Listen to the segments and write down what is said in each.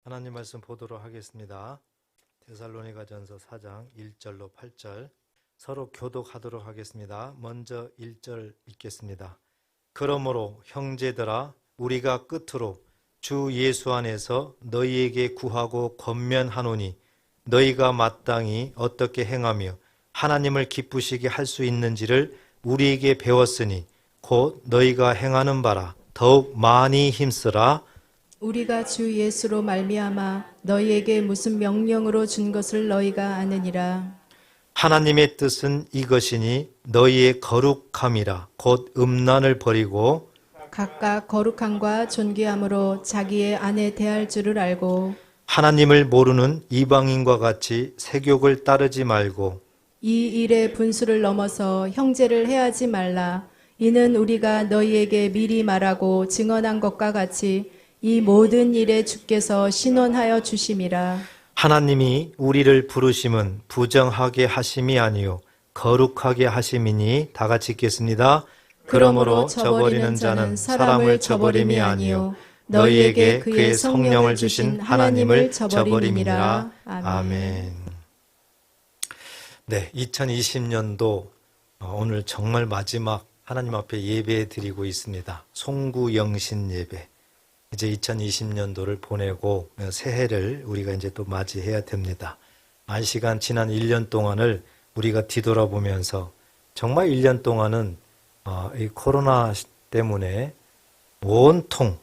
하나님 말씀 보도록 하겠습니다. 데살로니가전서 4장 1절로 8절 서로 교독하도록 하겠습니다. 먼저 1절 읽겠습니다. 그러므로 형제들아 우리가 끝으로 주 예수 안에서 너희에게 구하고 권면하노니 너희가 마땅히 어떻게 행하며 하나님을 기쁘시게 할 수 있는지를 우리에게 배웠으니 곧 너희가 행하는 바라 더욱 많이 힘쓰라. 우리가 주 예수로 말미암아 너희에게 무슨 명령으로 준 것을 너희가 아느니라. 하나님의 뜻은 이것이니 너희의 거룩함이라 곧 음란을 버리고 각각 거룩함과 존귀함으로 자기의 아내 대할 줄을 알고 하나님을 모르는 이방인과 같이 세욕을 따르지 말고 이 일의 분수를 넘어서 형제를 해하지 말라. 이는 우리가 너희에게 미리 말하고 증언한 것과 같이 이 모든 일에 주께서 신원하여 주심이라. 하나님이 우리를 부르심은 부정하게 하심이 아니요 거룩하게 하심이니 다 같이 읽겠습니다. 그러므로 저버리는 자는 사람을 저버림이 아니요 너희에게 그의 성령을 주신 하나님을 저버림이니라. 아멘. 네, 2020년도 오늘 정말 마지막 하나님 앞에 예배 드리고 있습니다. 송구영신 예배. 이제 2020년도를 보내고 새해를 우리가 이제 또 맞이해야 됩니다. 시간 지난 1년 동안을 우리가 뒤돌아보면서 정말 1년 동안은 이 코로나 때문에 온통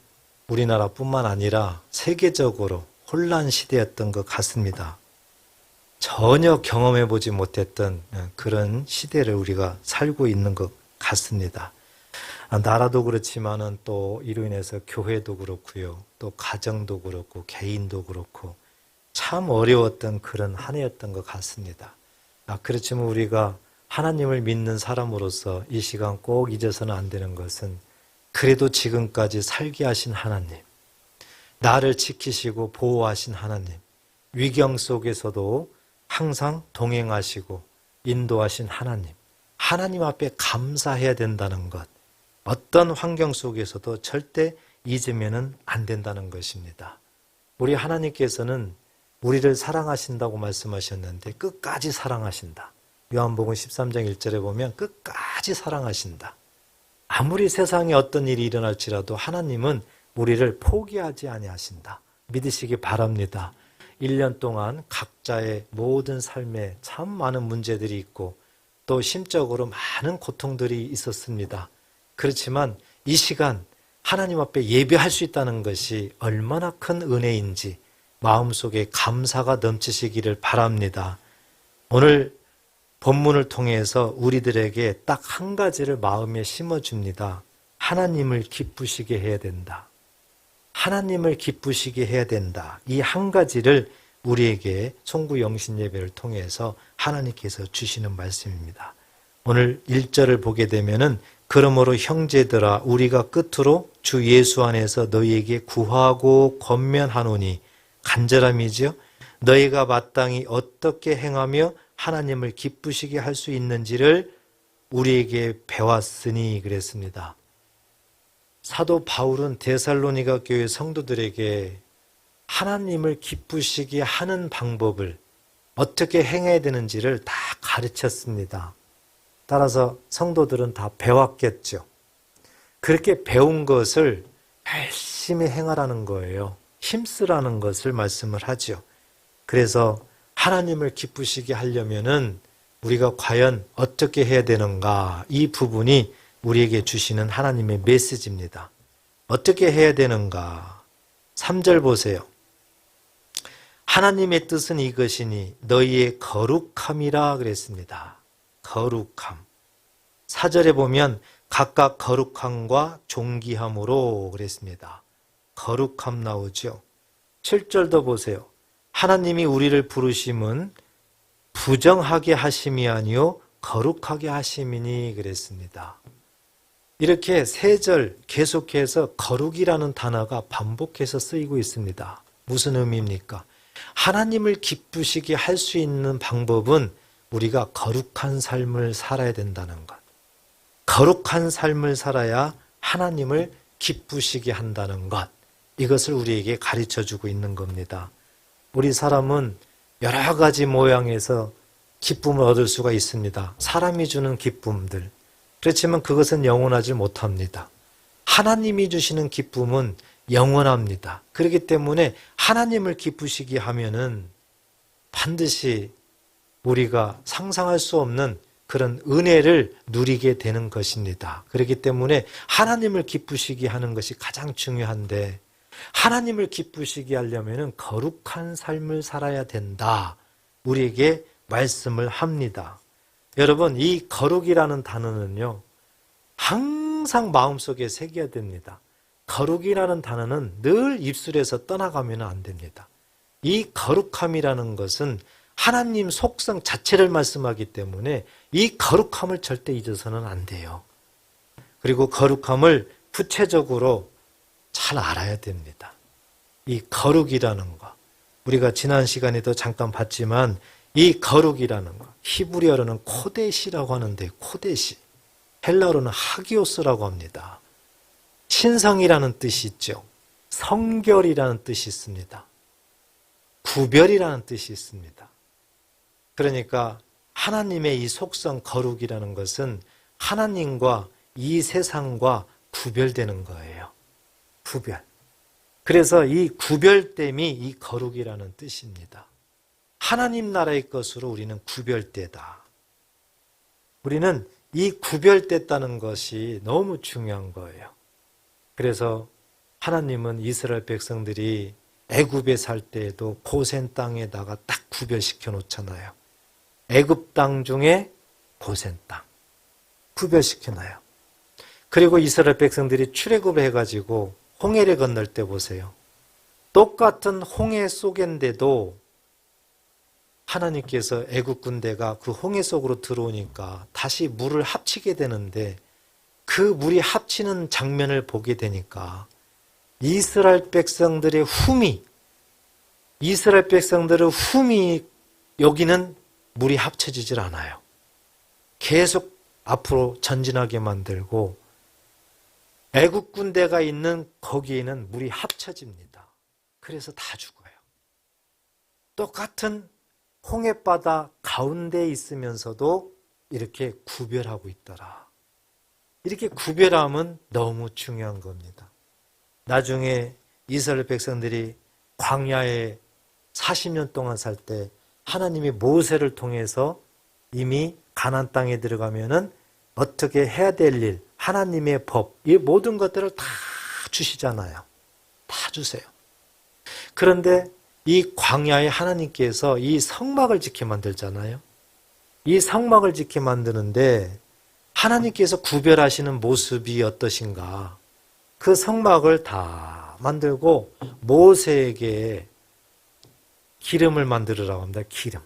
우리나라뿐만 아니라 세계적으로 혼란 시대였던 것 같습니다. 전혀 경험해보지 못했던 그런 시대를 우리가 살고 있는 것 같습니다. 나라도 그렇지만은 또 이로 인해서 교회도 그렇고요. 또 가정도 그렇고 개인도 그렇고 참 어려웠던 그런 한 해였던 것 같습니다. 그렇지만 우리가 하나님을 믿는 사람으로서 이 시간 꼭 잊어서는 안 되는 것은 그래도 지금까지 살게 하신 하나님, 나를 지키시고 보호하신 하나님, 위경 속에서도 항상 동행하시고 인도하신 하나님, 하나님 앞에 감사해야 된다는 것, 어떤 환경 속에서도 절대 잊으면 안 된다는 것입니다. 우리 하나님께서는 우리를 사랑하신다고 말씀하셨는데 끝까지 사랑하신다. 요한복음 13장 1절에 보면 끝까지 사랑하신다. 아무리 세상에 어떤 일이 일어날지라도 하나님은 우리를 포기하지 아니하신다. 믿으시기 바랍니다. 1년 동안 각자의 모든 삶에 참 많은 문제들이 있고 또 심적으로 많은 고통들이 있었습니다. 그렇지만 이 시간 하나님 앞에 예배할 수 있다는 것이 얼마나 큰 은혜인지 마음속에 감사가 넘치시기를 바랍니다. 오늘 본문을 통해서 우리들에게 딱 한 가지를 마음에 심어줍니다. 하나님을 기쁘시게 해야 된다. 하나님을 기쁘시게 해야 된다. 이 한 가지를 우리에게 송구영신 예배를 통해서 하나님께서 주시는 말씀입니다. 오늘 1절을 보게 되면은 그러므로 형제들아 우리가 끝으로 주 예수 안에서 너희에게 구하고 권면하노니 간절함이죠. 너희가 마땅히 어떻게 행하며 하나님을 기쁘시게 할 수 있는지를 우리에게 배웠으니 그랬습니다. 사도 바울은 데살로니가 교회 성도들에게 하나님을 기쁘시게 하는 방법을 어떻게 행해야 되는지를 다 가르쳤습니다. 따라서 성도들은 다 배웠겠죠. 그렇게 배운 것을 열심히 행하라는 거예요. 힘쓰라는 것을 말씀을 하죠. 그래서 하나님을 기쁘시게 하려면은 우리가 과연 어떻게 해야 되는가? 이 부분이 우리에게 주시는 하나님의 메시지입니다. 어떻게 해야 되는가? 3절 보세요. 하나님의 뜻은 이것이니 너희의 거룩함이라 그랬습니다. 거룩함. 4절에 보면 각각 거룩함과 존귀함으로 그랬습니다. 거룩함 나오죠. 7절도 보세요. 하나님이 우리를 부르심은 부정하게 하심이 아니요 거룩하게 하심이니 그랬습니다. 이렇게 3절 계속해서 거룩이라는 단어가 반복해서 쓰이고 있습니다. 무슨 의미입니까? 하나님을 기쁘시게 할 수 있는 방법은 우리가 거룩한 삶을 살아야 된다는 것. 거룩한 삶을 살아야 하나님을 기쁘시게 한다는 것. 이것을 우리에게 가르쳐주고 있는 겁니다. 우리 사람은 여러 가지 모양에서 기쁨을 얻을 수가 있습니다. 사람이 주는 기쁨들. 그렇지만 그것은 영원하지 못합니다. 하나님이 주시는 기쁨은 영원합니다. 그렇기 때문에 하나님을 기쁘시게 하면은 반드시 우리가 상상할 수 없는 그런 은혜를 누리게 되는 것입니다. 그렇기 때문에 하나님을 기쁘시게 하는 것이 가장 중요한데, 하나님을 기쁘시게 하려면 거룩한 삶을 살아야 된다, 우리에게 말씀을 합니다. 여러분, 이 거룩이라는 단어는요, 항상 마음속에 새겨야 됩니다. 거룩이라는 단어는 늘 입술에서 떠나가면 안 됩니다. 이 거룩함이라는 것은 하나님 속성 자체를 말씀하기 때문에 이 거룩함을 절대 잊어서는 안 돼요. 그리고 거룩함을 구체적으로 잘 알아야 됩니다. 이 거룩이라는 거, 우리가 지난 시간에도 잠깐 봤지만 이 거룩이라는 거, 히브리어로는 코데시라고 하는데, 코데시, 헬라어로는 하기오스라고 합니다. 신성이라는 뜻이 있죠. 성결이라는 뜻이 있습니다. 구별이라는 뜻이 있습니다. 그러니까 하나님의 이 속성 거룩이라는 것은 하나님과 이 세상과 구별되는 거예요. 구별. 그래서 이 구별됨이 이 거룩이라는 뜻입니다. 하나님 나라의 것으로 우리는 구별되다. 우리는 이 구별됐다는 것이 너무 중요한 거예요. 그래서 하나님은 이스라엘 백성들이 애굽에 살 때에도 고센 땅에다가 딱 구별시켜 놓잖아요. 애굽 땅 중에 고센 땅 구별시켜 놔요. 그리고 이스라엘 백성들이 출애굽을 해가지고 홍해를 건널 때 보세요. 똑같은 홍해 속인데도 하나님께서 애굽 군대가 그 홍해 속으로 들어오니까 다시 물을 합치게 되는데, 그 물이 합치는 장면을 보게 되니까 이스라엘 백성들의 흠이 여기는 물이 합쳐지질 않아요. 계속 앞으로 전진하게 만들고 애국 군대가 있는 거기에는 물이 합쳐집니다. 그래서 다 죽어요. 똑같은 홍해바다 가운데에 있으면서도 이렇게 구별하고 있더라. 이렇게 구별함은 너무 중요한 겁니다. 나중에 이스라엘 백성들이 광야에 40년 동안 살 때 하나님이 모세를 통해서 이미 가나안 땅에 들어가면은 어떻게 해야 될 일, 하나님의 법, 이 모든 것들을 다 주시잖아요. 다 주세요. 그런데 이 광야에 하나님께서 이 성막을 짓게 만들잖아요. 이 성막을 짓게 만드는데 하나님께서 구별하시는 모습이 어떠신가? 그 성막을 다 만들고 모세에게 기름을 만들으라고 합니다. 기름.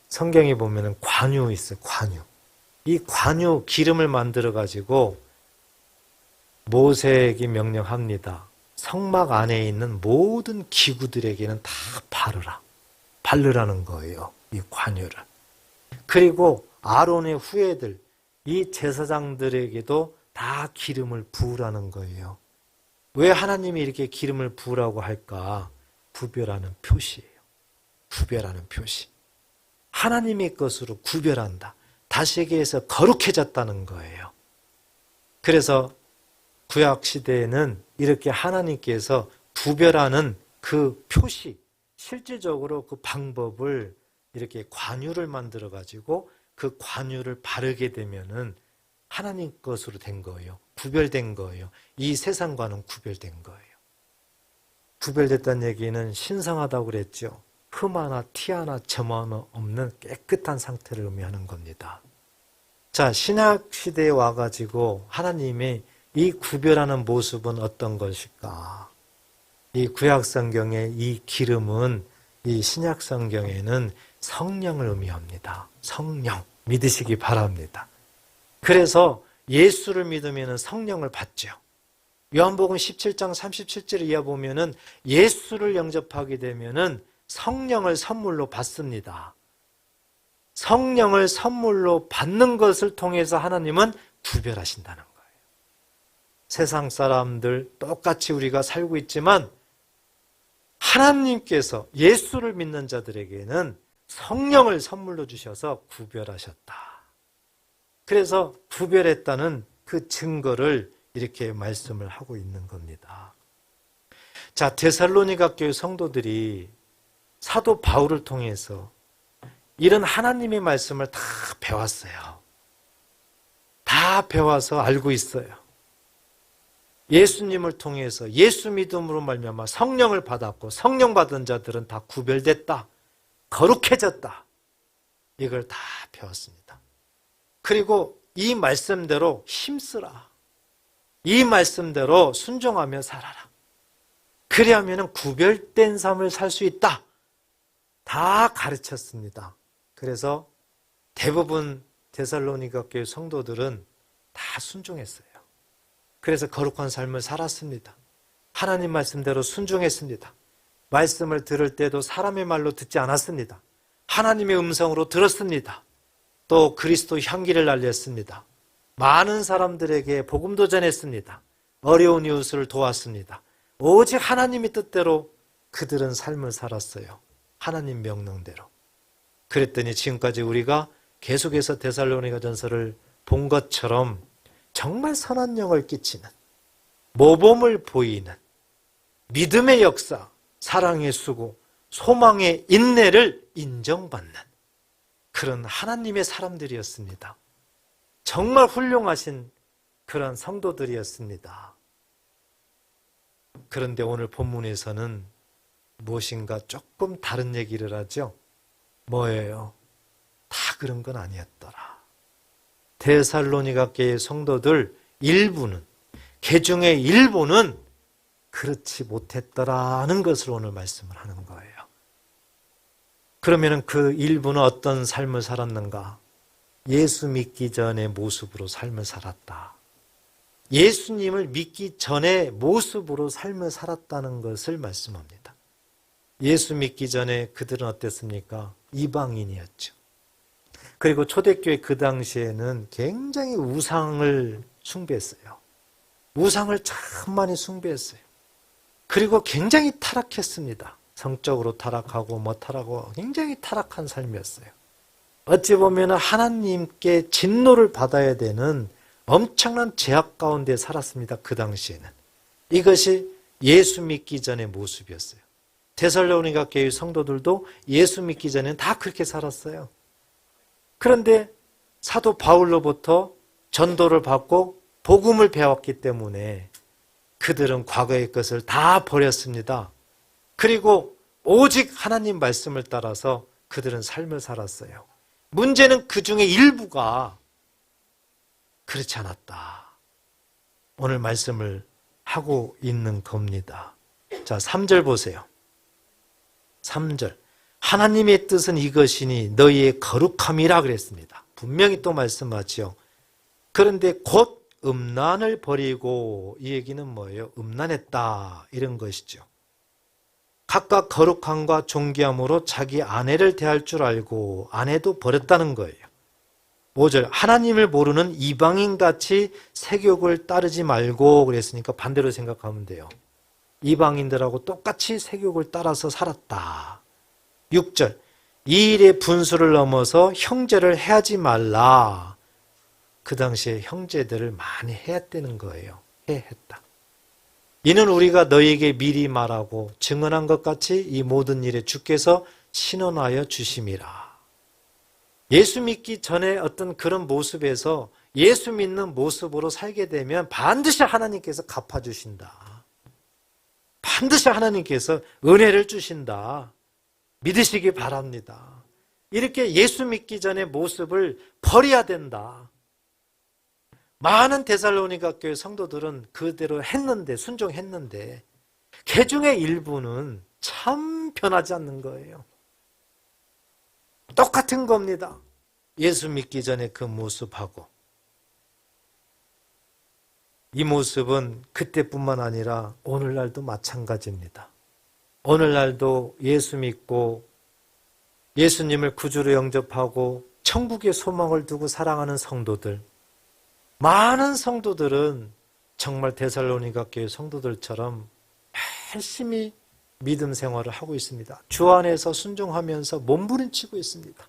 성경에 보면은 관유 있어요. 관유. 이 관유 기름을 만들어 가지고 모세에게 명령합니다. 성막 안에 있는 모든 기구들에게는 다 바르라는 거예요. 이 관유를. 그리고 아론의 후예들, 이 제사장들에게도 다 기름을 부으라는 거예요. 왜 하나님이 이렇게 기름을 부으라고 할까? 구별하는 표시예요. 구별하는 표시. 하나님의 것으로 구별한다. 다시 얘기해서 거룩해졌다는 거예요. 그래서 구약 시대에는 이렇게 하나님께서 구별하는 그 표시, 실질적으로 그 방법을 이렇게 관유를 만들어 가지고 그 관유를 바르게 되면은 하나님 것으로 된 거예요. 구별된 거예요. 이 세상과는 구별된 거예요. 구별됐다는 얘기는 신성하다고 그랬죠. 흠 하나, 티 하나, 점 하나 없는 깨끗한 상태를 의미하는 겁니다. 자, 신약 시대에 와가지고 하나님의 이 구별하는 모습은 어떤 것일까? 이 구약 성경의 이 기름은 이 신약 성경에는 성령을 의미합니다. 성령 믿으시기 바랍니다. 그래서 예수를 믿으면 성령을 받죠. 요한복음 17장 37절을 이하 보면은 예수를 영접하게 되면은 성령을 선물로 받습니다. 성령을 선물로 받는 것을 통해서 하나님은 구별하신다는 거예요. 세상 사람들 똑같이 우리가 살고 있지만 하나님께서 예수를 믿는 자들에게는 성령을 선물로 주셔서 구별하셨다. 그래서 구별했다는 그 증거를 이렇게 말씀을 하고 있는 겁니다. 자, 데살로니가 교회 성도들이 사도 바울을 통해서 이런 하나님의 말씀을 다 배웠어요. 다 배워서 알고 있어요. 예수님을 통해서 예수 믿음으로 말미암아 성령을 받았고 성령 받은 자들은 다 구별됐다. 거룩해졌다. 이걸 다 배웠습니다. 그리고 이 말씀대로 힘쓰라. 이 말씀대로 순종하며 살아라. 그리하면 구별된 삶을 살 수 있다. 다 가르쳤습니다. 그래서 대부분 데살로니가 교회 성도들은 다 순종했어요. 그래서 거룩한 삶을 살았습니다. 하나님 말씀대로 순종했습니다. 말씀을 들을 때도 사람의 말로 듣지 않았습니다. 하나님의 음성으로 들었습니다. 또 그리스도 향기를 날렸습니다. 많은 사람들에게 복음도 전했습니다. 어려운 이웃을 도왔습니다. 오직 하나님의 뜻대로 그들은 삶을 살았어요. 하나님 명령대로. 그랬더니 지금까지 우리가 계속해서 데살로니가 전서를 본 것처럼 정말 선한 영을 끼치는, 모범을 보이는 믿음의 역사, 사랑의 수고, 소망의 인내를 인정받는 그런 하나님의 사람들이었습니다. 정말 훌륭하신 그런 성도들이었습니다. 그런데 오늘 본문에서는 무엇인가 조금 다른 얘기를 하죠. 뭐예요? 다 그런 건 아니었더라. 데살로니가 교회 성도들 일부는, 개중의 일부는 그렇지 못했더라는 것을 오늘 말씀을 하는 거예요. 그러면 그 일부는 어떤 삶을 살았는가? 예수 믿기 전의 모습으로 삶을 살았다. 예수님을 믿기 전의 모습으로 삶을 살았다는 것을 말씀합니다. 예수 믿기 전에 그들은 어땠습니까? 이방인이었죠. 그리고 초대교회 그 당시에는 굉장히 우상을 숭배했어요. 우상을 참 많이 숭배했어요. 그리고 굉장히 타락했습니다. 성적으로 타락하고 뭐 타락하고 굉장히 타락한 삶이었어요. 어찌 보면 하나님께 진노를 받아야 되는 엄청난 죄악 가운데 살았습니다. 그 당시에는. 이것이 예수 믿기 전의 모습이었어요. 데살로니가 교회 성도들도 예수 믿기 전에는 다 그렇게 살았어요. 그런데 사도 바울로부터 전도를 받고 복음을 배웠기 때문에 그들은 과거의 것을 다 버렸습니다. 그리고 오직 하나님 말씀을 따라서 그들은 삶을 살았어요. 문제는 그 중에 일부가 그렇지 않았다. 오늘 말씀을 하고 있는 겁니다. 자, 3절 보세요. 3절. 하나님의 뜻은 이것이니 너희의 거룩함이라 그랬습니다. 분명히 또 말씀하죠. 그런데 곧 음란을 버리고, 이 얘기는 뭐예요? 음란했다, 이런 것이죠. 각각 거룩함과 존귀함으로 자기 아내를 대할 줄 알고 아내도 버렸다는 거예요. 5절. 하나님을 모르는 이방인같이 세욕을 따르지 말고, 그랬으니까 반대로 생각하면 돼요. 이방인들하고 똑같이 세욕을 따라서 살았다. 6절. 이 일의 분수를 넘어서 형제를 해하지 말라. 그 당시에 형제들을 많이 해했다는 거예요. 해했다. 이는 우리가 너희에게 미리 말하고 증언한 것 같이 이 모든 일에 주께서 신원하여 주심이라. 예수 믿기 전에 어떤 그런 모습에서 예수 믿는 모습으로 살게 되면 반드시 하나님께서 갚아주신다. 반드시 하나님께서 은혜를 주신다. 믿으시기 바랍니다. 이렇게 예수 믿기 전의 모습을 버려야 된다. 많은 데살로니가 교회 성도들은 그대로 했는데, 순종했는데 그 중에 일부는 참 변하지 않는 거예요. 똑같은 겁니다. 예수 믿기 전에 그 모습하고. 이 모습은 그때뿐만 아니라 오늘날도 마찬가지입니다. 오늘날도 예수 믿고 예수님을 구주로 영접하고 천국의 소망을 두고 사랑하는 성도들, 많은 성도들은 정말 데살로니가 교회 성도들처럼 열심히 믿음 생활을 하고 있습니다. 주 안에서 순종하면서 몸부림치고 있습니다.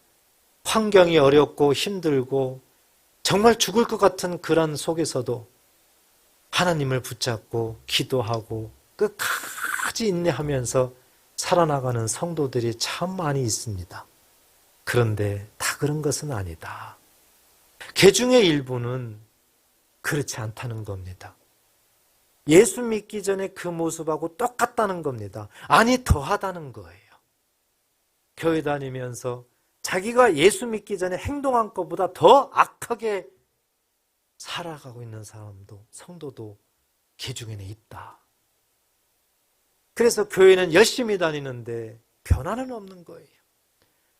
환경이 어렵고 힘들고 정말 죽을 것 같은 그런 속에서도 하나님을 붙잡고 기도하고 끝까지 인내하면서 살아나가는 성도들이 참 많이 있습니다. 그런데 다 그런 것은 아니다. 그 중에 일부는 그렇지 않다는 겁니다. 예수 믿기 전에 그 모습하고 똑같다는 겁니다. 아니, 더하다는 거예요. 교회 다니면서 자기가 예수 믿기 전에 행동한 것보다 더 악하게 살아가고 있는 사람도, 성도도 그 중에는 있다. 그래서 교회는 열심히 다니는데 변화는 없는 거예요.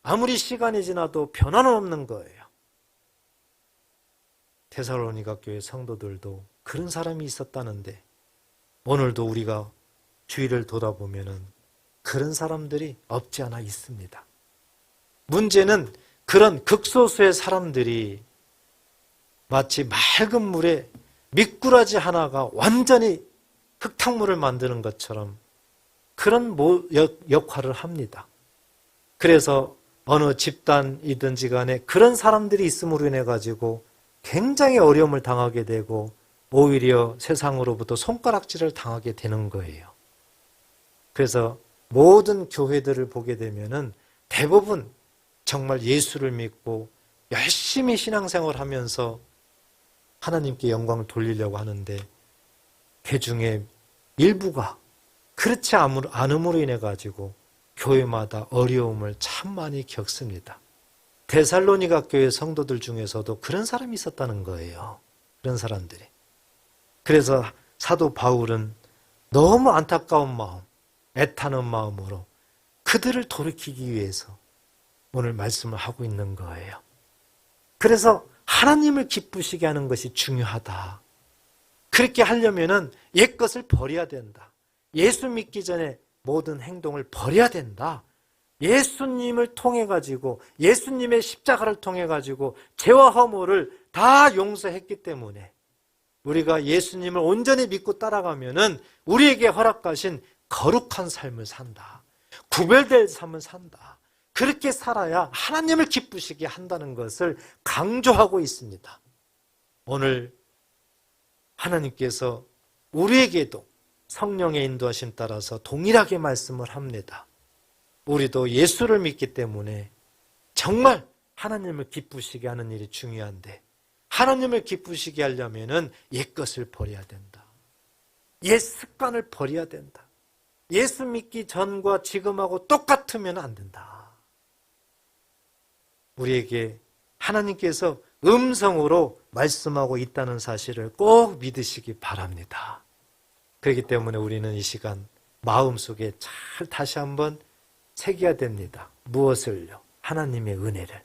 아무리 시간이 지나도 변화는 없는 거예요. 데살로니가 교회 성도들도 그런 사람이 있었다는데 오늘도 우리가 주위를 돌아보면은 그런 사람들이 없지 않아 있습니다. 문제는 그런 극소수의 사람들이 마치 맑은 물에 미꾸라지 하나가 완전히 흙탕물을 만드는 것처럼 그런 역할을 합니다. 그래서 어느 집단이든지 간에 그런 사람들이 있음으로 인해 가지고 굉장히 어려움을 당하게 되고 오히려 세상으로부터 손가락질을 당하게 되는 거예요. 그래서 모든 교회들을 보게 되면은 대부분 정말 예수를 믿고 열심히 신앙생활을 하면서 하나님께 영광을 돌리려고 하는데 그 중에 일부가 그렇지 않음으로 인해 가지고 교회마다 어려움을 참 많이 겪습니다. 데살로니가 교회 성도들 중에서도 그런 사람이 있었다는 거예요. 그런 사람들이. 그래서 사도 바울은 너무 안타까운 마음, 애타는 마음으로 그들을 돌이키기 위해서 오늘 말씀을 하고 있는 거예요. 그래서 하나님을 기쁘시게 하는 것이 중요하다. 그렇게 하려면은 옛것을 버려야 된다. 예수 믿기 전에 모든 행동을 버려야 된다. 예수님을 통해 가지고 예수님의 십자가를 통해 가지고 죄와 허물을 다 용서했기 때문에 우리가 예수님을 온전히 믿고 따라가면은 우리에게 허락하신 거룩한 삶을 산다. 구별될 삶을 산다. 그렇게 살아야 하나님을 기쁘시게 한다는 것을 강조하고 있습니다. 오늘 하나님께서 우리에게도 성령의 인도하심 따라서 동일하게 말씀을 합니다. 우리도 예수를 믿기 때문에 정말 하나님을 기쁘시게 하는 일이 중요한데 하나님을 기쁘시게 하려면 옛것을 버려야 된다. 옛 습관을 버려야 된다. 예수 믿기 전과 지금하고 똑같으면 안 된다. 우리에게 하나님께서 음성으로 말씀하고 있다는 사실을 꼭 믿으시기 바랍니다. 그렇기 때문에 우리는 이 시간 마음속에 잘 다시 한번 새겨야 됩니다. 무엇을요? 하나님의 은혜를.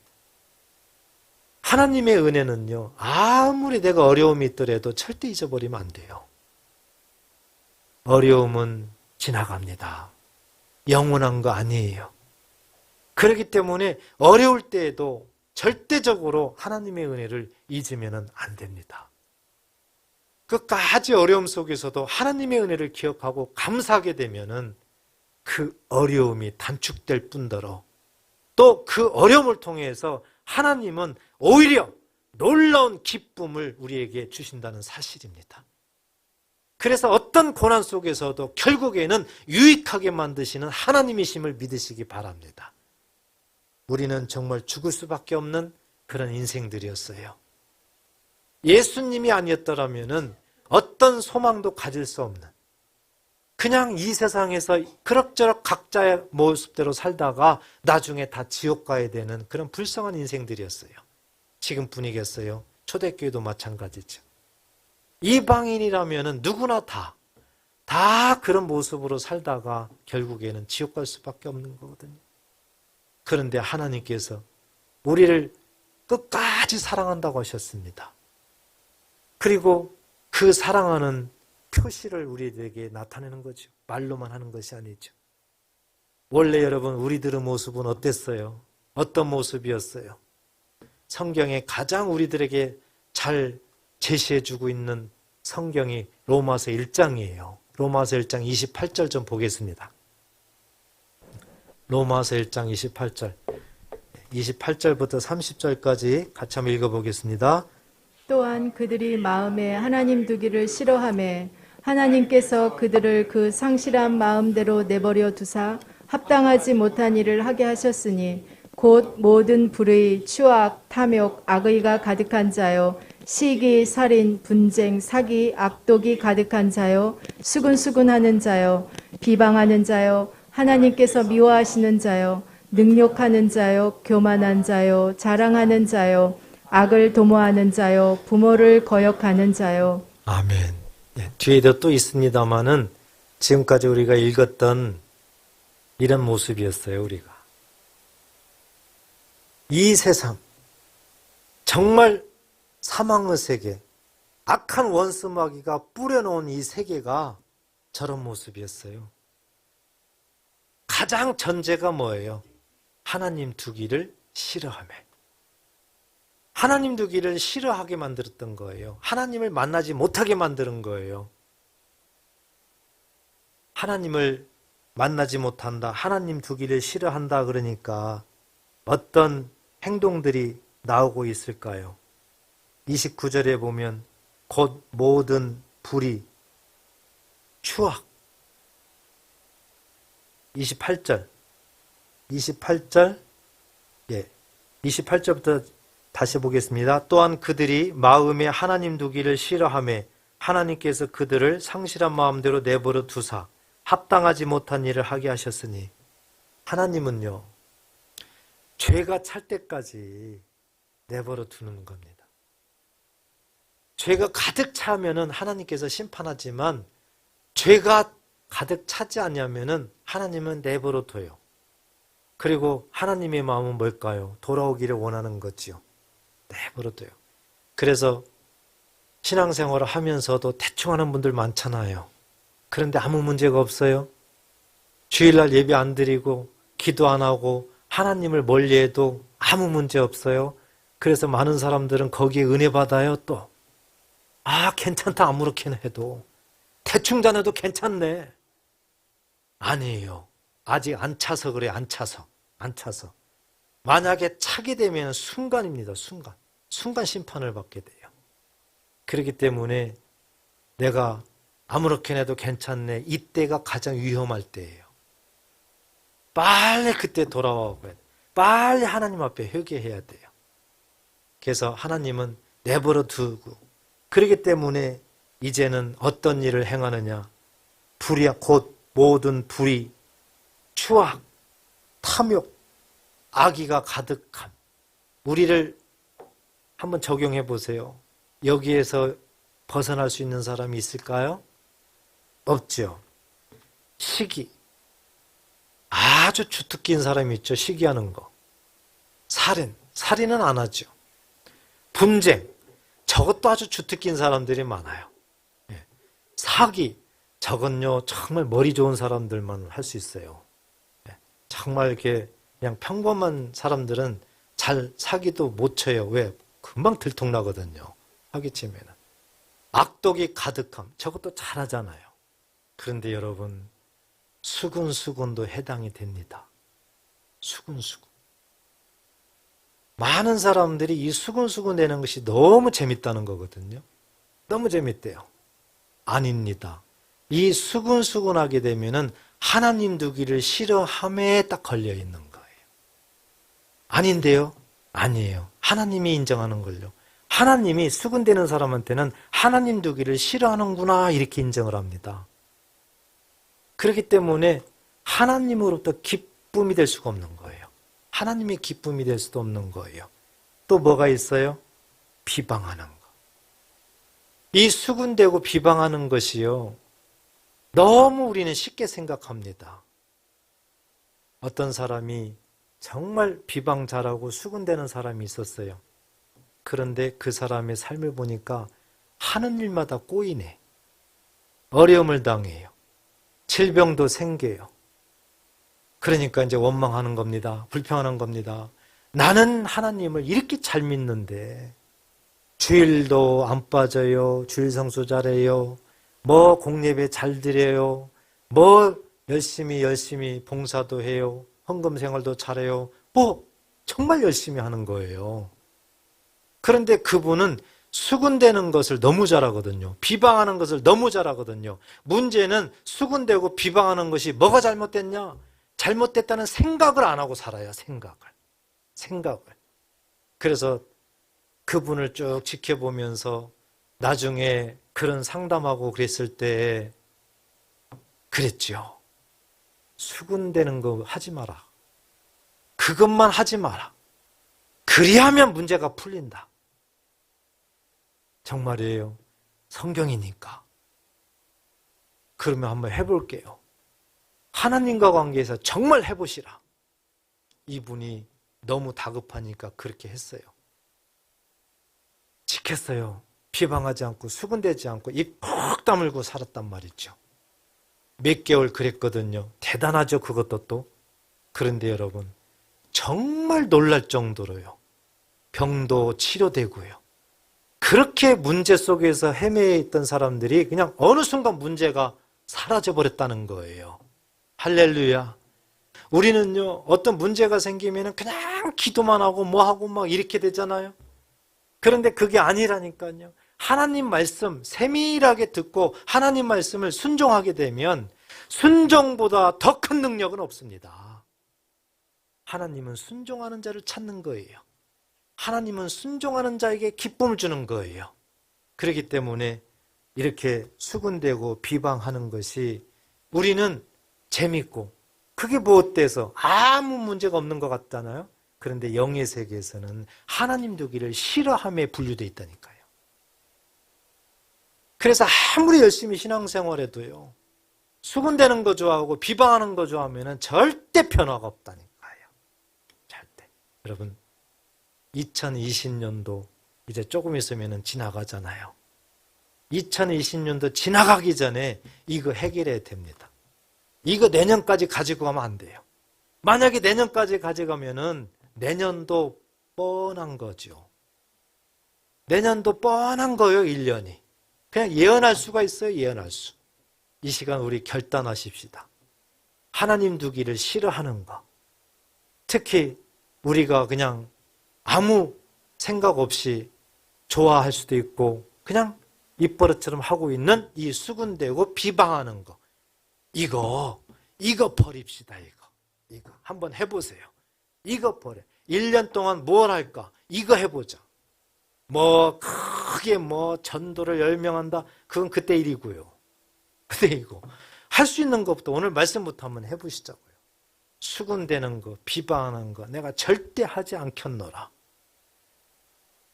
하나님의 은혜는요, 아무리 내가 어려움이 있더라도 절대 잊어버리면 안 돼요. 어려움은 지나갑니다. 영원한 거 아니에요. 그렇기 때문에 어려울 때에도 절대적으로 하나님의 은혜를 잊으면 안 됩니다. 끝까지 어려움 속에서도 하나님의 은혜를 기억하고 감사하게 되면은 그 어려움이 단축될 뿐더러 또 그 어려움을 통해서 하나님은 오히려 놀라운 기쁨을 우리에게 주신다는 사실입니다. 그래서 어떤 고난 속에서도 결국에는 유익하게 만드시는 하나님이심을 믿으시기 바랍니다. 우리는 정말 죽을 수밖에 없는 그런 인생들이었어요. 예수님이 아니었더라면 어떤 소망도 가질 수 없는 그냥 이 세상에서 그럭저럭 각자의 모습대로 살다가 나중에 다 지옥 가야 되는 그런 불쌍한 인생들이었어요. 지금뿐이겠어요. 초대교회도 마찬가지죠. 이방인이라면 누구나 다 그런 모습으로 살다가 결국에는 지옥 갈 수밖에 없는 거거든요. 그런데 하나님께서 우리를 끝까지 사랑한다고 하셨습니다. 그리고 그 사랑하는 표시를 우리에게 나타내는 거죠. 말로만 하는 것이 아니죠. 원래 여러분 우리들의 모습은 어땠어요? 어떤 모습이었어요? 성경에 가장 우리들에게 잘 제시해주고 있는 성경이 로마서 1장이에요. 로마서 1장 28절 좀 보겠습니다. 로마서 1장 28절. 28절부터 30절까지 같이 한번 읽어보겠습니다. 또한 그들이 마음에 하나님 두기를 싫어하매 하나님께서 그들을 그 상실한 마음대로 내버려 두사 합당하지 못한 일을 하게 하셨으니 곧 모든 불의, 추악, 탐욕, 악의가 가득한 자요 시기, 살인, 분쟁, 사기, 악독이 가득한 자요 수근수근하는 자요 비방하는 자요 하나님께서 미워하시는 자요 능욕하는 자요 교만한 자요 자랑하는 자요 악을 도모하는 자요 부모를 거역하는 자요. 아멘. 네, 뒤에도 또 있습니다마는 지금까지 우리가 읽었던 이런 모습이었어요. 우리가 이 세상 정말 사망의 세계, 악한 원수마귀가 뿌려놓은 이 세계가 저런 모습이었어요. 가장 전제가 뭐예요? 하나님 두기를 싫어하며 하나님 두기를 싫어하게 만들었던 거예요. 하나님을 만나지 못하게 만드는 거예요. 하나님을 만나지 못한다, 하나님 두기를 싫어한다 그러니까 어떤 행동들이 나오고 있을까요? 29절에 보면 곧 모든 불의, 추악. 28절, 예, 28절부터 다시 보겠습니다. 또한 그들이 마음에 하나님 두기를 싫어하며 하나님께서 그들을 상실한 마음대로 내버려 두사 합당하지 못한 일을 하게 하셨으니 하나님은요, 죄가 찰 때까지 내버려 두는 겁니다. 죄가 가득 차면은 하나님께서 심판하지만 죄가 가득 차지 않냐면은 하나님은 내버려 둬요. 그리고 하나님의 마음은 뭘까요? 돌아오기를 원하는 거지요. 내버려 둬요. 그래서 신앙생활을 하면서도 대충 하는 분들 많잖아요. 그런데 아무 문제가 없어요. 주일날 예배 안 드리고 기도 안 하고 하나님을 멀리해도 아무 문제 없어요. 그래서 많은 사람들은 거기에 은혜 받아요. 또 괜찮다, 아무렇게나 해도 대충 자녀도 괜찮네. 아니에요. 아직 안 차서 그래. 안 차서. 만약에 차게 되면 순간입니다. 순간 심판을 받게 돼요. 그렇기 때문에 내가 아무렇게나 해도 괜찮네, 이때가 가장 위험할 때예요. 빨리 그때 돌아와야 돼요. 빨리 하나님 앞에 회개해야 돼요. 그래서 하나님은 내버려 두고, 그렇기 때문에 이제는 어떤 일을 행하느냐? 불의, 곧 모든 불의, 추악, 탐욕, 악의가 가득함. 우리를 한번 적용해 보세요. 여기에서 벗어날 수 있는 사람이 있을까요? 없죠. 시기. 아주 주특기인 사람이 있죠. 시기하는 거. 살인은 안 하죠. 분쟁. 저것도 아주 주특기인 사람들이 많아요. 사기. 저건요, 정말 머리 좋은 사람들만 할 수 있어요. 정말 이렇게 그냥 평범한 사람들은 잘 사기도 못 쳐요. 왜? 금방 들통나거든요. 사기치면은. 악독이 가득함. 저것도 잘하잖아요. 그런데 여러분, 수군도 해당이 됩니다. 수군수군. 많은 사람들이 이 수군수군 되는 것이 너무 재밌다는 거거든요. 너무 재밌대요. 아닙니다. 이 수군수군하게 되면은 하나님 두기를 싫어함에 딱 걸려 있는 거예요. 아닌데요? 아니에요. 하나님이 인정하는 걸요. 하나님이 수군되는 사람한테는 하나님 두기를 싫어하는구나, 이렇게 인정을 합니다. 그렇기 때문에 하나님으로부터 기쁨이 될 수가 없는 거예요. 하나님의 기쁨이 될 수도 없는 거예요. 또 뭐가 있어요? 비방하는 거. 이 수군되고 비방하는 것이요, 너무 우리는 쉽게 생각합니다. 어떤 사람이 정말 비방 잘하고 수군되는 사람이 있었어요. 그런데 그 사람의 삶을 보니까 하는 일마다 꼬이네. 어려움을 당해요. 질병도 생겨요. 그러니까 이제 원망하는 겁니다. 불평하는 겁니다. 나는 하나님을 이렇게 잘 믿는데 주일도 안 빠져요. 주일 성수 잘해요. 뭐 공예배 잘 드려요. 뭐 열심히 봉사도 해요. 헌금 생활도 잘해요. 뭐 정말 열심히 하는 거예요. 그런데 그분은 수군대는 것을 너무 잘하거든요. 비방하는 것을 너무 잘하거든요. 문제는 수군대고 비방하는 것이 뭐가 잘못됐냐? 잘못됐다는 생각을 안 하고 살아요. 생각을. 그래서 그분을 쭉 지켜보면서 나중에 그런 상담하고 그랬을 때 그랬죠. 수군대는 거 하지 마라. 그것만 하지 마라. 그리하면 문제가 풀린다. 정말이에요. 성경이니까. 그러면 한번 해볼게요. 하나님과 관계에서 정말 해보시라. 이분이 너무 다급하니까 그렇게 했어요. 지켰어요. 비방하지 않고 수군대지 않고 입 푹 다물고 살았단 말이죠. 몇 개월 그랬거든요. 대단하죠, 그것도 또. 그런데 여러분, 정말 놀랄 정도로요. 병도 치료되고요. 그렇게 문제 속에서 헤매어 있던 사람들이 그냥 어느 순간 문제가 사라져버렸다는 거예요. 할렐루야. 우리는요, 어떤 문제가 생기면 그냥 기도만 하고 뭐 하고 막 이렇게 되잖아요. 그런데 그게 아니라니까요. 하나님 말씀 세밀하게 듣고 하나님 말씀을 순종하게 되면 순종보다 더 큰 능력은 없습니다. 하나님은 순종하는 자를 찾는 거예요. 하나님은 순종하는 자에게 기쁨을 주는 거예요. 그렇기 때문에 이렇게 수군대고 비방하는 것이 우리는 재밌고 그게 뭐 어때서 아무 문제가 없는 것 같잖아요. 그런데 영의 세계에서는 하나님 두기를 싫어함에 분류되어 있다니까요. 그래서 아무리 열심히 신앙생활해도요, 수군대는 거 좋아하고 비방하는 거 좋아하면 절대 변화가 없다니까요. 절대. 여러분, 2020년도 이제 조금 있으면 지나가잖아요. 2020년도 지나가기 전에 이거 해결해야 됩니다. 이거 내년까지 가지고 가면 안 돼요. 만약에 내년까지 가져가면은 내년도 뻔한 거죠. 내년도 뻔한 거예요, 1년이. 그냥 예언할 수가 있어요, 예언할 수. 이 시간 우리 결단하십시다. 하나님 두기를 싫어하는 거. 특히 우리가 그냥 아무 생각 없이 좋아할 수도 있고 그냥 입버릇처럼 하고 있는 이 수군대고 비방하는 거. 이거 버립시다, 이거. 한번 해보세요. 이거 버려. 1년 동안 뭘 할까? 이거 해보자. 뭐 크게 뭐 전도를 10명 한다. 그건 그때 일이고요. 그때 이거. 할 수 있는 것부터 오늘 말씀부터 한번 해보시자고요. 수군대는 거, 비방하는 거 내가 절대 하지 않겠노라.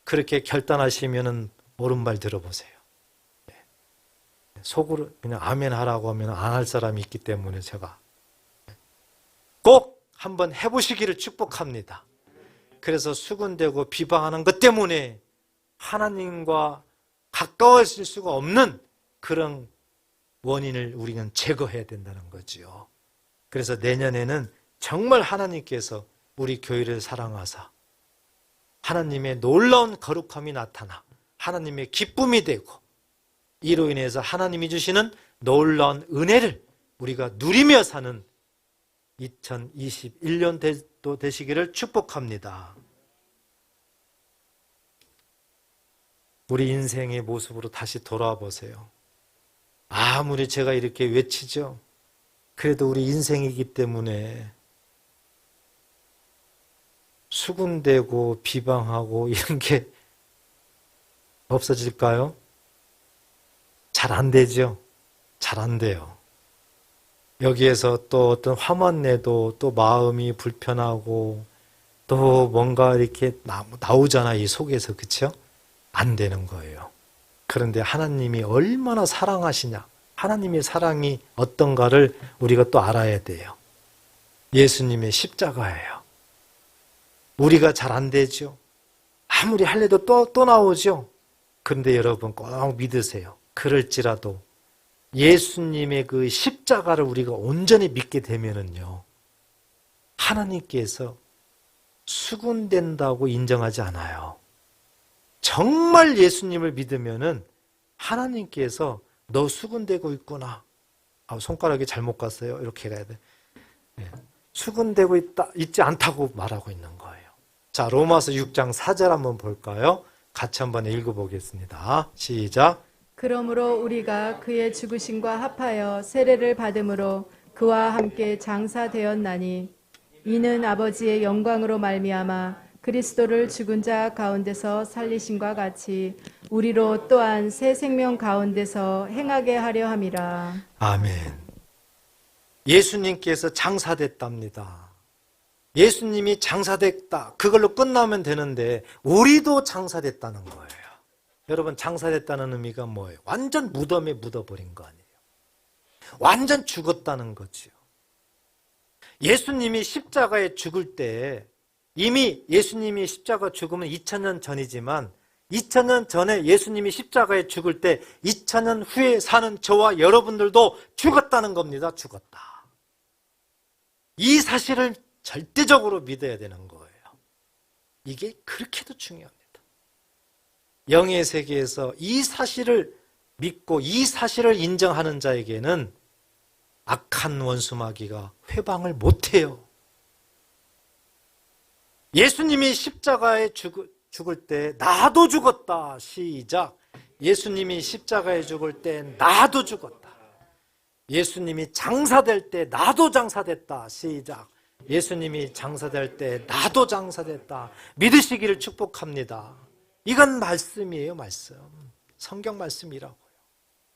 그렇게 결단하시면은 오른발 들어보세요. 속으로 그냥 아멘 하라고 하면 안 할 사람이 있기 때문에 제가 꼭 한번 해보시기를 축복합니다. 그래서 수군대고 비방하는 것 때문에 하나님과 가까워질 수가 없는 그런 원인을 우리는 제거해야 된다는 거지요. 그래서 내년에는 정말 하나님께서 우리 교회를 사랑하사 하나님의 놀라운 거룩함이 나타나 하나님의 기쁨이 되고 이로 인해서 하나님이 주시는 놀라운 은혜를 우리가 누리며 사는 2021년도 되시기를 축복합니다. 우리 인생의 모습으로 다시 돌아와 보세요. 아무리 제가 이렇게 외치죠. 그래도 우리 인생이기 때문에 수군대고 비방하고 이런 게 없어질까요? 잘 안 되죠. 잘 안 돼요. 여기에서 또 어떤 화만 내도 또 마음이 불편하고 또 뭔가 이렇게 나오잖아, 이 속에서. 그렇죠? 안 되는 거예요. 그런데 하나님이 얼마나 사랑하시냐, 하나님의 사랑이 어떤가를 우리가 또 알아야 돼요. 예수님의 십자가예요. 우리가 잘 안 되죠. 아무리 할래도 또 나오죠. 그런데 여러분 꼭 믿으세요. 그럴지라도 예수님의 그 십자가를 우리가 온전히 믿게 되면은요, 하나님께서 수군된다고 인정하지 않아요. 정말 예수님을 믿으면은 하나님께서 너 수군대고 있구나. 손가락이 잘못 갔어요. 이렇게 가야 돼. 수군대고 있지 않다고 말하고 있는 거예요. 자, 로마서 6장 4절 한번 볼까요? 같이 한번 읽어보겠습니다. 시작. 그러므로 우리가 그의 죽으심과 합하여 세례를 받음으로 그와 함께 장사되었나니 이는 아버지의 영광으로 말미암아 그리스도를 죽은 자 가운데서 살리심과 같이 우리로 또한 새 생명 가운데서 행하게 하려 함이라. 아멘. 예수님께서 장사됐답니다. 예수님이 장사됐다. 그걸로 끝나면 되는데 우리도 장사됐다는 거예요. 여러분, 장사됐다는 의미가 뭐예요? 완전 무덤에 묻어버린 거 아니에요. 완전 죽었다는 거죠. 예수님이 십자가에 죽을 때 이미 예수님이 십자가 죽으면 2000년 전이지만 2000년 전에 예수님이 십자가에 죽을 때 2000년 후에 사는 저와 여러분들도 죽었다는 겁니다. 죽었다. 이 사실을 절대적으로 믿어야 되는 거예요. 이게 그렇게도 중요합니다. 영의 세계에서 이 사실을 믿고 이 사실을 인정하는 자에게는 악한 원수 마귀가 회방을 못해요. 예수님이 십자가에 죽을 때 나도 죽었다. 시작. 예수님이 십자가에 죽을 때 나도 죽었다. 예수님이 장사될 때 나도 장사됐다. 시작. 예수님이 장사될 때 나도 장사됐다. 믿으시기를 축복합니다. 이건 말씀이에요. 말씀. 성경 말씀이라고요.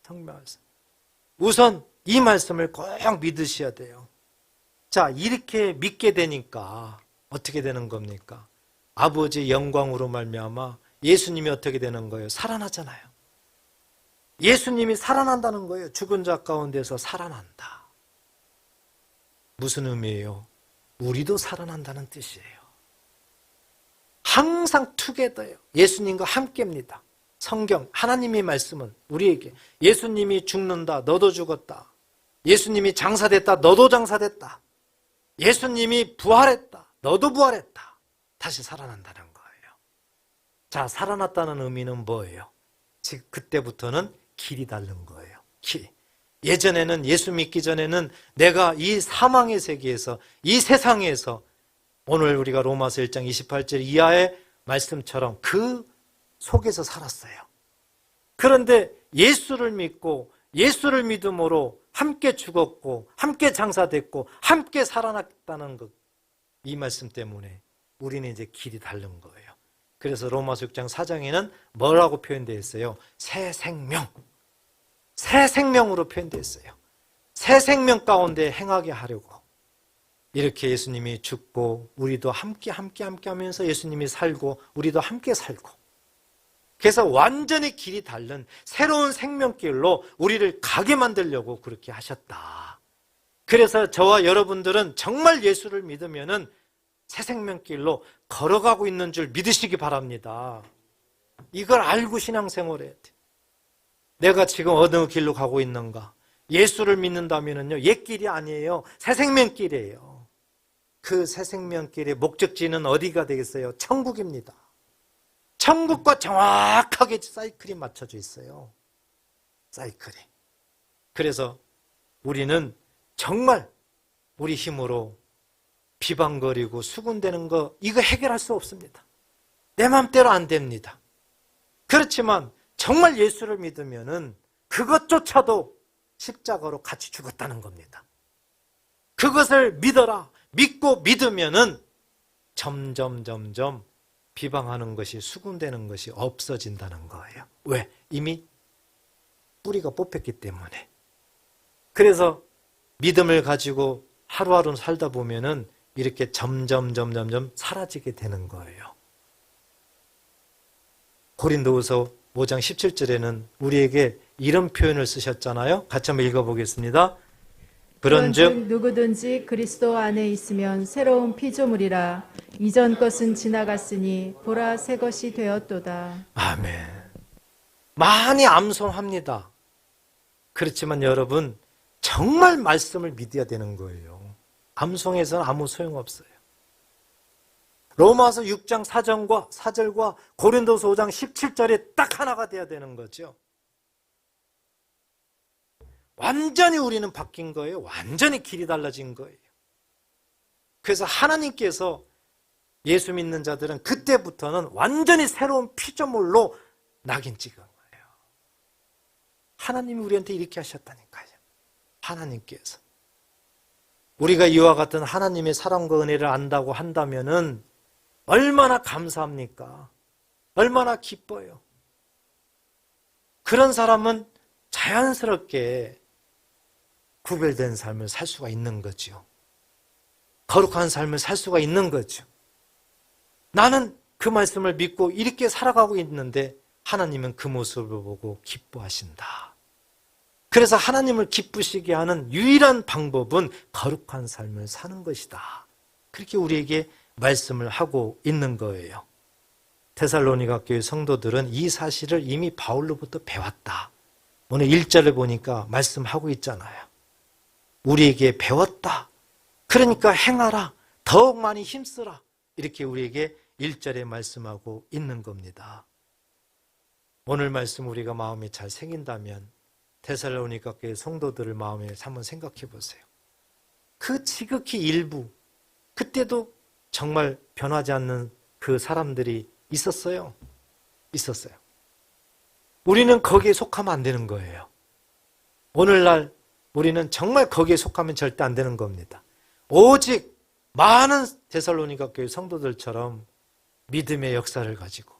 성경 말씀. 우선 이 말씀을 꼭 믿으셔야 돼요. 자, 이렇게 믿게 되니까 어떻게 되는 겁니까? 아버지의 영광으로 말미암아 예수님이 어떻게 되는 거예요? 살아나잖아요. 예수님이 살아난다는 거예요. 죽은 자 가운데서 살아난다. 무슨 의미예요? 우리도 살아난다는 뜻이에요. 항상 투게더예요. 예수님과 함께입니다. 성경, 하나님의 말씀은 우리에게 예수님이 죽는다. 너도 죽었다. 예수님이 장사됐다. 너도 장사됐다. 예수님이 부활했다. 너도 부활했다. 다시 살아난다는 거예요. 자, 살아났다는 의미는 뭐예요? 즉 그때부터는 길이 다른 거예요. 길. 예전에는 예수 믿기 전에는 내가 이 사망의 세계에서 이 세상에서 오늘 우리가 로마서 1장 28절 이하의 말씀처럼 그 속에서 살았어요. 그런데 예수를 믿고 예수를 믿음으로 함께 죽었고 함께 장사됐고 함께 살아났다는 것, 이 말씀 때문에 우리는 이제 길이 다른 거예요. 그래서 로마서 6장 4장에는 뭐라고 표현되어 있어요? 새 생명. 새 생명으로 표현되어 있어요. 새 생명 가운데 행하게 하려고. 이렇게 예수님이 죽고 우리도 함께 하면서 예수님이 살고 우리도 함께 살고. 그래서 완전히 길이 다른 새로운 생명길로 우리를 가게 만들려고 그렇게 하셨다. 그래서 저와 여러분들은 정말 예수를 믿으면은 새 생명길로 걸어가고 있는 줄 믿으시기 바랍니다. 이걸 알고 신앙생활해야 돼. 내가 지금 어느 길로 가고 있는가? 예수를 믿는다면은요, 옛 길이 아니에요. 새 생명길이에요. 그 새 생명길의 목적지는 어디가 되겠어요? 천국입니다. 천국과 정확하게 사이클이 맞춰져 있어요. 사이클이. 그래서 우리는 정말 우리 힘으로 비방거리고 수군대는 거, 이거 해결할 수 없습니다. 내 마음대로 안 됩니다. 그렇지만 정말 예수를 믿으면은 그것조차도 십자가로 같이 죽었다는 겁니다. 그것을 믿어라. 믿고 믿으면은 점점 비방하는 것이, 수군대는 것이 없어진다는 거예요. 왜? 이미 뿌리가 뽑혔기 때문에. 그래서 믿음을 가지고 하루하루 살다 보면은 이렇게 점점 사라지게 되는 거예요. 고린도후서 5장 17절에는 우리에게 이런 표현을 쓰셨잖아요. 같이 한번 읽어보겠습니다. 그런즉 누구든지 그리스도 안에 있으면 새로운 피조물이라. 이전 것은 지나갔으니 보라 새 것이 되었도다. 아멘. 많이 암송합니다. 그렇지만 여러분, 정말 말씀을 믿어야 되는 거예요. 암송해서는 아무 소용없어요. 로마서 6장 4절과 고린도서 5장 17절에 딱 하나가 돼야 되는 거죠. 완전히 우리는 바뀐 거예요. 완전히 길이 달라진 거예요. 그래서 하나님께서 예수 믿는 자들은 그때부터는 완전히 새로운 피조물로 낙인 찍은 거예요. 하나님이 우리한테 이렇게 하셨다니까요. 하나님께서. 우리가 이와 같은 하나님의 사랑과 은혜를 안다고 한다면은 얼마나 감사합니까? 얼마나 기뻐요. 그런 사람은 자연스럽게 구별된 삶을 살 수가 있는 거죠. 거룩한 삶을 살 수가 있는 거죠. 나는 그 말씀을 믿고 이렇게 살아가고 있는데 하나님은 그 모습을 보고 기뻐하신다. 그래서 하나님을 기쁘시게 하는 유일한 방법은 거룩한 삶을 사는 것이다. 그렇게 우리에게 말씀을 하고 있는 거예요. 데살로니가 교회 성도들은 이 사실을 이미 바울로부터 배웠다. 오늘 1절을 보니까 말씀하고 있잖아요. 우리에게 배웠다. 그러니까 행하라. 더욱 많이 힘쓰라. 이렇게 우리에게 1절에 말씀하고 있는 겁니다. 오늘 말씀 우리가 마음에 잘 새긴다면 데살로니가 교회 성도들을 마음에 한번 생각해 보세요. 그 지극히 일부, 그때도 정말 변하지 않는 그 사람들이 있었어요. 있었어요. 우리는 거기에 속하면 안 되는 거예요. 오늘날 우리는 정말 거기에 속하면 절대 안 되는 겁니다. 오직 많은 데살로니가 교회 성도들처럼 믿음의 역사를 가지고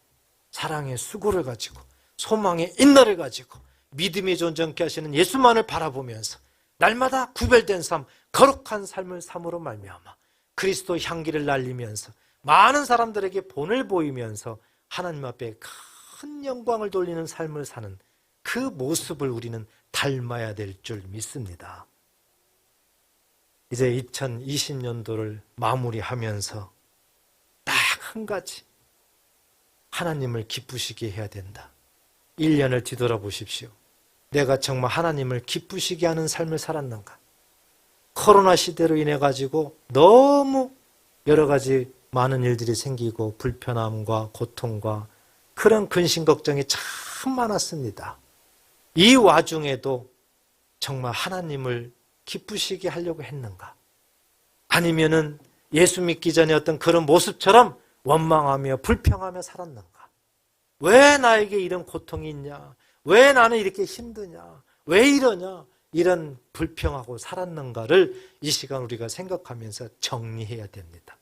사랑의 수고를 가지고 소망의 인내를 가지고 믿음이 존재케 하시는 예수만을 바라보면서 날마다 구별된 삶, 거룩한 삶을 삶으로 말미암아 그리스도 향기를 날리면서 많은 사람들에게 본을 보이면서 하나님 앞에 큰 영광을 돌리는 삶을 사는 그 모습을 우리는 닮아야 될 줄 믿습니다. 이제 2020년도를 마무리하면서 딱 한 가지, 하나님을 기쁘시게 해야 된다. 1년을 뒤돌아보십시오. 내가 정말 하나님을 기쁘시게 하는 삶을 살았는가? 코로나 시대로 인해 가지고 너무 여러 가지 많은 일들이 생기고 불편함과 고통과 그런 근심 걱정이 참 많았습니다. 이 와중에도 정말 하나님을 기쁘시게 하려고 했는가? 아니면은 예수 믿기 전에 어떤 그런 모습처럼 원망하며 불평하며 살았는가? 왜 나에게 이런 고통이 있냐? 왜 나는 이렇게 힘드냐? 왜 이러냐? 이런 불평하고 살았는가를 이 시간 우리가 생각하면서 정리해야 됩니다.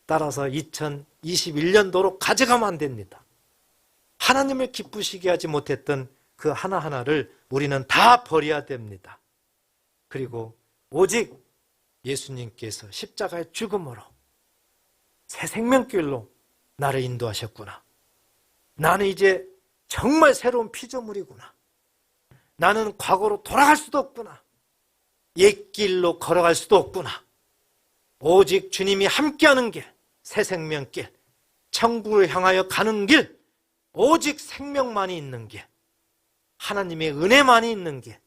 따라서 2021년도로 가져가면 안 됩니다. 하나님을 기쁘시게 하지 못했던 그 하나하나를 우리는 다 버려야 됩니다. 그리고 오직 예수님께서 십자가의 죽음으로 새 생명길로 나를 인도하셨구나. 나는 이제 정말 새로운 피조물이구나. 나는 과거로 돌아갈 수도 없구나. 옛 길로 걸어갈 수도 없구나. 오직 주님이 함께하는 길, 새 생명길, 천국을 향하여 가는 길, 오직 생명만이 있는 길, 하나님의 은혜만이 있는 길,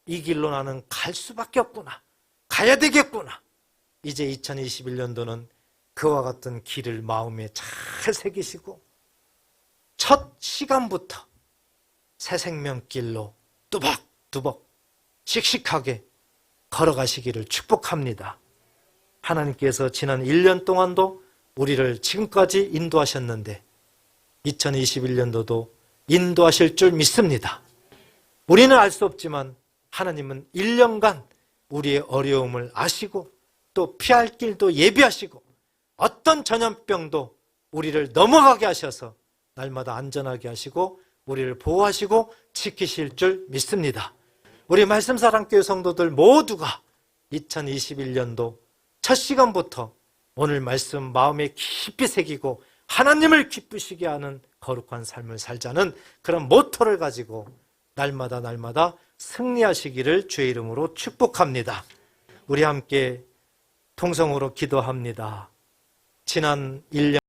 이 길로 나는 갈 수밖에 없구나. 가야 되겠구나. 이제 2021년도는 그와 같은 길을 마음에 잘 새기시고 첫 시간부터 새 생명길로 뚜벅뚜벅 씩씩하게 걸어가시기를 축복합니다. 하나님께서 지난 1년 동안도 우리를 지금까지 인도하셨는데 2021년도도 인도하실 줄 믿습니다. 우리는 알 수 없지만 하나님은 1년간 우리의 어려움을 아시고 또 피할 길도 예비하시고 어떤 전염병도 우리를 넘어가게 하셔서 날마다 안전하게 하시고 우리를 보호하시고 지키실 줄 믿습니다. 우리 말씀사랑교회 성도들 모두가 2021년도 첫 시간부터 오늘 말씀 마음에 깊이 새기고 하나님을 기쁘시게 하는 거룩한 삶을 살자는 그런 모토를 가지고 날마다 승리하시기를 주의 이름으로 축복합니다. 우리 함께 통성으로 기도합니다. 지난 1년